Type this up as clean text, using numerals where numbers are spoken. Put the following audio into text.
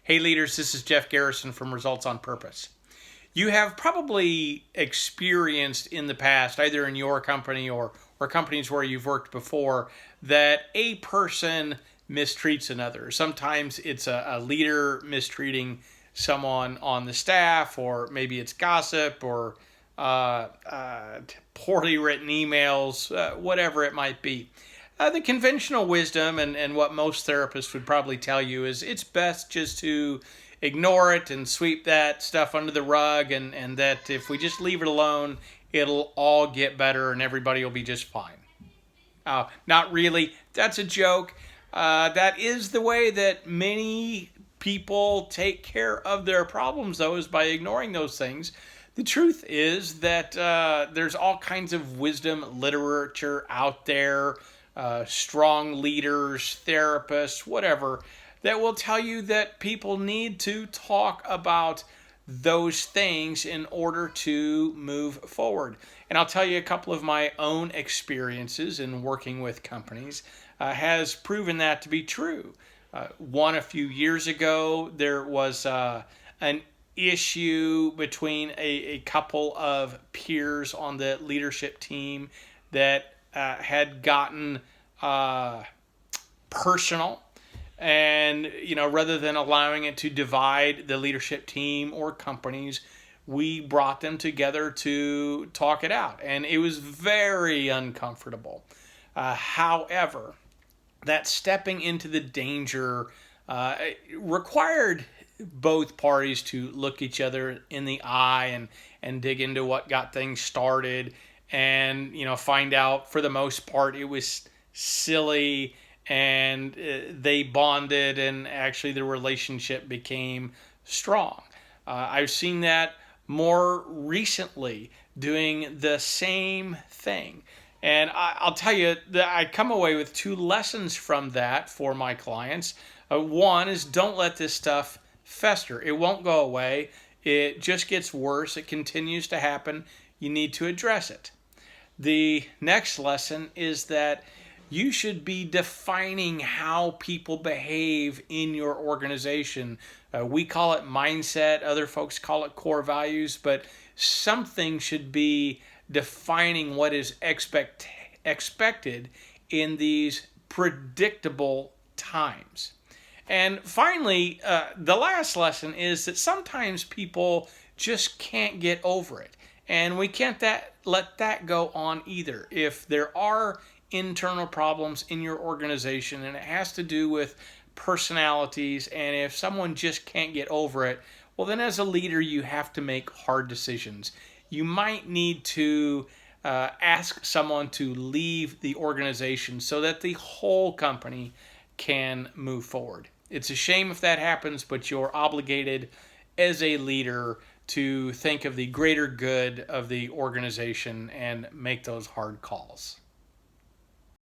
Hey leaders, this is Jeff Garrison from Results on Purpose. You have probably experienced in the past, either in your company or companies where you've worked before, that a person mistreats another. Sometimes it's a leader mistreating someone on the staff, or maybe it's gossip or poorly written emails, whatever it might be. The conventional wisdom and what most therapists would probably tell you is it's best just to ignore it and sweep that stuff under the rug, and that if we just leave it alone, it'll all get better and everybody will be just fine. Not really. That's a joke. That is the way that many people take care of their problems, though, is by ignoring those things. The truth is that there's all kinds of wisdom literature out there, strong leaders, therapists, whatever, that will tell you that people need to talk about those things in order to move forward. And I'll tell you a couple of my own experiences in working with companies has proven that to be true. One, a few years ago, there was an issue between a couple of peers on the leadership team that had gotten personal. And, rather than allowing it to divide the leadership team or companies, we brought them together to talk it out. And it was very uncomfortable. However, that stepping into the danger required both parties to look each other in the eye and dig into what got things started, and find out for the most part it was silly, and they bonded, and actually the relationship became strong. I've seen that more recently doing the same thing. And I'll tell you that I come away with two lessons from that for my clients. One is, don't let this stuff fester. It won't go away. It just gets worse. It continues to happen. You need to address it. The next lesson is that you should be defining how people behave in your organization. We call it mindset. Other folks call it core values. But something should be defining what is expected in these predictable times. And finally, the last lesson is that sometimes people just can't get over it. And we can't let that go on either. If there are internal problems in your organization and it has to do with personalities, and if someone just can't get over it, well, then as a leader, you have to make hard decisions. You might need to ask someone to leave the organization so that the whole company can move forward. It's a shame if that happens, but you're obligated as a leader to think of the greater good of the organization and make those hard calls.